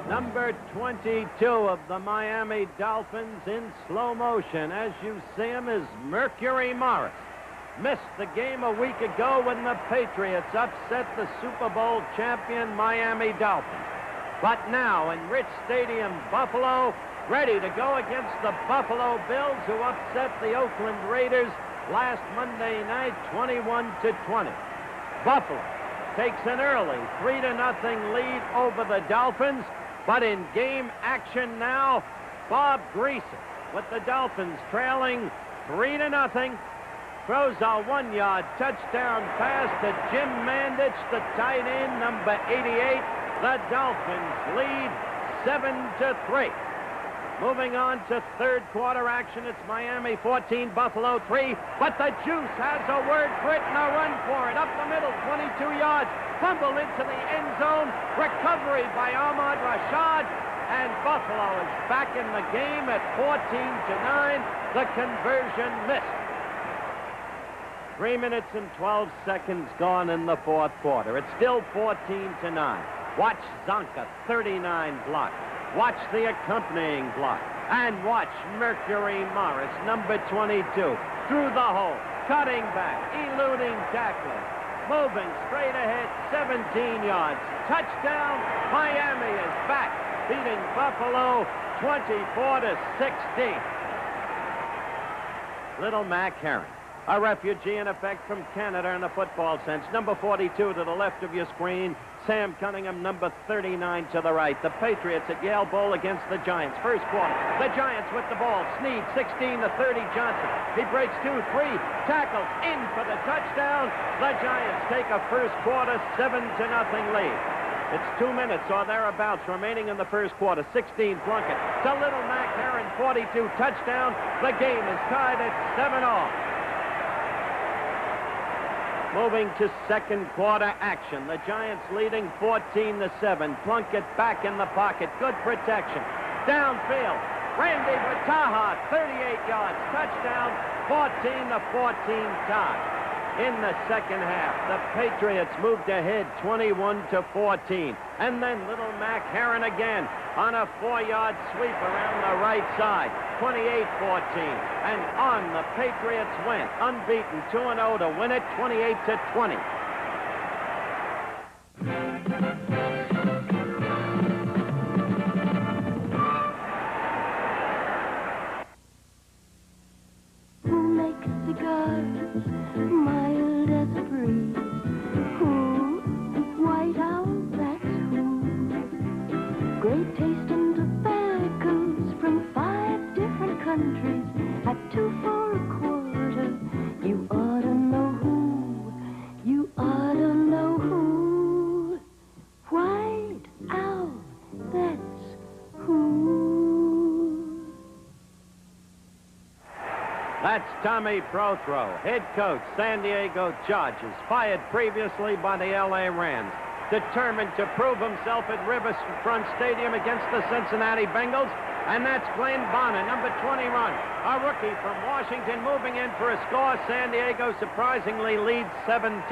Number 22 of the Miami Dolphins in slow motion, as you see him, is Mercury Morris. Missed the game a week ago when the Patriots upset the Super Bowl champion Miami Dolphins. But now in Rich Stadium, Buffalo, ready to go against the Buffalo Bills, who upset the Oakland Raiders last Monday night, 21-20. Buffalo takes an early 3-0 lead over the Dolphins, but in game action now, Bob Greasy, with the Dolphins trailing 3-0, throws a 1-yard touchdown pass to Jim Mandich, the tight end, number 88. The Dolphins lead 7-3. Moving on to third quarter action, it's Miami 14, Buffalo 3, but the Juice has a word for it and a run for it. Up the middle, 22 yards, fumble into the end zone, recovery by Ahmad Rashad, and Buffalo is back in the game at 14-9. The conversion missed. 3 minutes and 12 seconds gone in the fourth quarter. It's still 14-9. Watch Zonka, 39 block. Watch the accompanying block. And watch Mercury Morris, number 22, through the hole, cutting back, eluding tackling, moving straight ahead, 17 yards. Touchdown, Miami is back, beating Buffalo 24-16. Little Mac Herron, a refugee in effect from Canada in the football sense. Number 42 to the left of your screen. Sam Cunningham, number 39 to the right. The Patriots at Yale Bowl against the Giants. First quarter, the Giants with the ball. Snead, 16-30, Johnson. He breaks 2-3, tackles in for the touchdown. The Giants take a first quarter 7-0 lead. It's 2 minutes or thereabouts remaining in the first quarter. 16 Plunkett to Little Mac Herron, 42 touchdown. The game is tied at 7-all. Moving to second quarter action. The Giants leading 14-7. Plunkett back in the pocket. Good protection. Downfield. Randy Vataha, 38 yards. Touchdown. 14-14 tie. In the second half, the Patriots moved ahead 21-14. And then Little Mac Herron again on a 4-yard sweep around the right side. 28-14. And on the Patriots went, unbeaten, 2-0 to win it, 28-20. Who makes cigars mild as a breeze? Who? White Owl, that's who. Great taste in tobaccos from 5 different countries at 2 for a quarter. You ought to know who. You ought to know who. White Owl, that's who. That's Tommy Prothro, head coach, San Diego Chargers, fired previously by the L.A. Rams, determined to prove himself at Riverfront Stadium against the Cincinnati Bengals. And that's Glenn Bonner, number 21, a rookie from Washington, moving in for a score. San Diego surprisingly leads 7-0.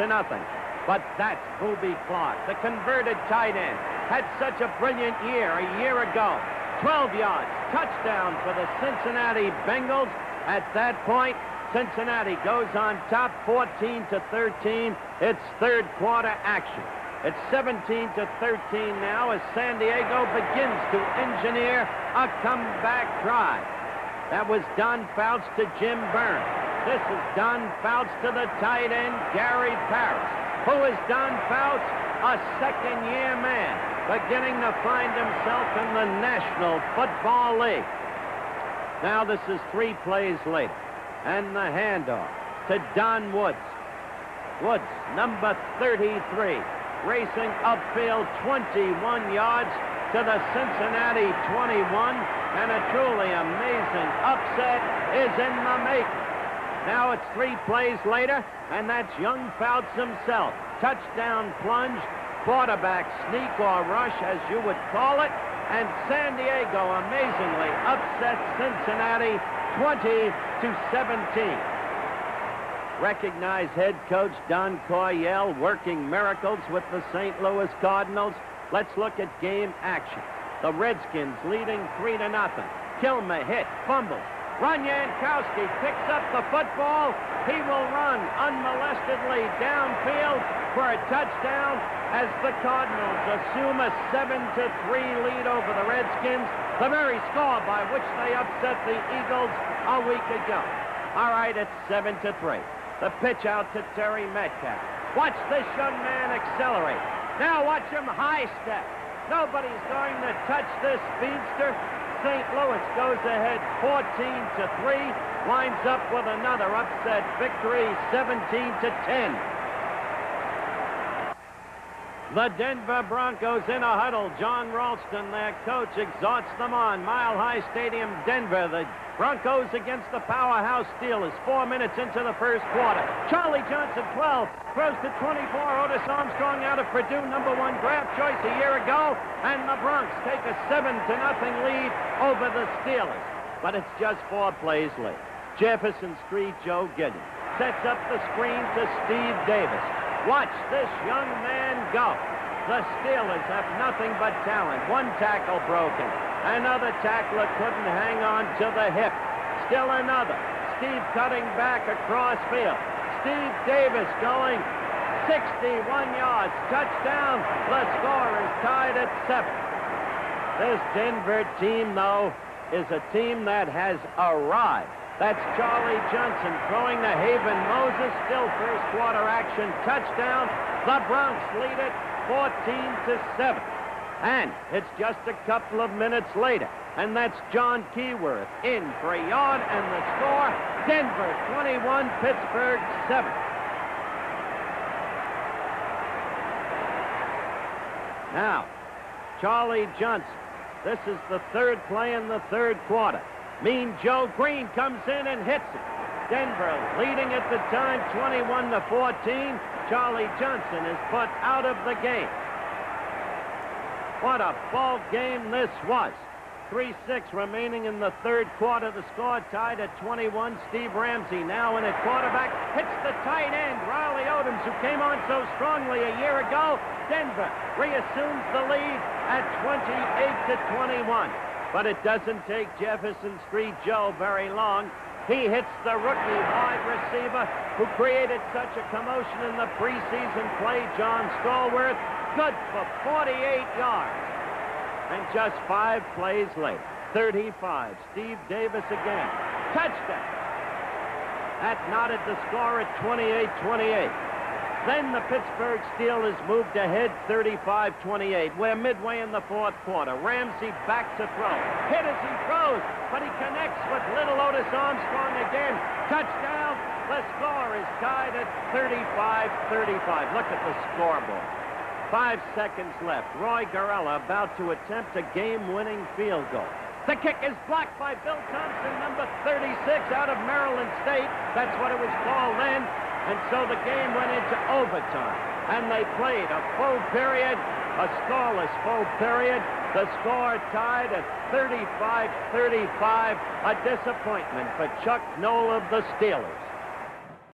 But that's Booby Clark, the converted tight end, had such a brilliant year a year ago. 12 yards, touchdown for the Cincinnati Bengals. At that point, Cincinnati goes on top 14-13. It's third quarter action. It's 17-13 now as San Diego begins to engineer a comeback drive. That was Don Fouts to Jim Byrne. This is Don Fouts to the tight end, Gary Parrish. Who is Don Fouts? A second-year man, beginning to find himself in the National Football League. Now this is 3 plays later. And the handoff to Don Woods. Woods, number 33, racing upfield 21 yards to the Cincinnati 21. And a truly amazing upset is in the making. Now it's 3 plays later, and that's young Fouts himself. Touchdown plunge, quarterback sneak or rush, as you would call it. And San Diego amazingly upsets Cincinnati 20-17. Recognized head coach Don Coryell working miracles with the St. Louis Cardinals. Let's look at game action. The Redskins leading 3-0. Kilmer hit, fumbles. Ron Yankowski picks up the football. He will run unmolestedly downfield for a touchdown as the Cardinals assume a 7-3 lead over the Redskins, the very score by which they upset the Eagles a week ago. All right, it's 7-3. The pitch out to Terry Metcalf. Watch this young man accelerate. Now watch him high step. Nobody's going to touch this speedster. St. Louis goes ahead 14-3, winds up with another upset victory, 17-10. The Denver Broncos in a huddle. John Ralston, their coach, exhorts them on. Mile High Stadium, Denver. The Broncos against the powerhouse Steelers. 4 minutes into the first quarter. Charlie Johnson, 12, throws to 24. Otis Armstrong out of Purdue, #1 draft choice a year ago. And the Bronx take a 7-0 lead over the Steelers. But it's just 4 plays late. Jefferson Street Joe Gideon sets up the screen to Steve Davis. Watch this young man go. The Steelers have nothing but talent. 1 tackle broken. Another tackler couldn't hang on to the hip. Still another. Steve cutting back across field. Steve Davis going 61 yards. Touchdown. The score is tied at 7. This Denver team, though, is a team that has arrived. That's Charlie Johnson throwing to Haven Moses. Still first quarter action. Touchdown. The Bronx lead it 14-7. And it's just a couple of minutes later. And that's John Keyworth in for a yard. And the score, Denver 21, Pittsburgh 7. Now, Charlie Johnson. This is the 3rd play in the 3rd quarter. Mean Joe Green comes in and hits it. Denver leading at the time 21-14. Charlie Johnson is put out of the game. What a ball game this was. 3:06 remaining in the 3rd quarter. The score tied at 21. Steve Ramsey now in at quarterback. Hits the tight end, Riley Odoms, who came on so strongly a year ago. Denver reassumes the lead at 28-21. But it doesn't take Jefferson Street Joe very long. He hits the rookie wide receiver who created such a commotion in the preseason play, John Stallworth. Good for 48 yards. And just 5 plays later, 35, Steve Davis again. Touchdown. That knotted the score at 28-28. Then the Pittsburgh Steelers moved ahead 35-28. We're midway in the 4th quarter. Ramsey back to throw. Hit as he throws, but he connects with little Otis Armstrong again. Touchdown. The score is tied at 35-35. Look at the scoreboard. 5 seconds left. Roy Garella about to attempt a game-winning field goal. The kick is blocked by Bill Thompson, number 36, out of Maryland State. That's what it was called then. And so the game went into overtime. And they played a full period, a scoreless full period. The score tied at 35-35. A disappointment for Chuck Noll of the Steelers.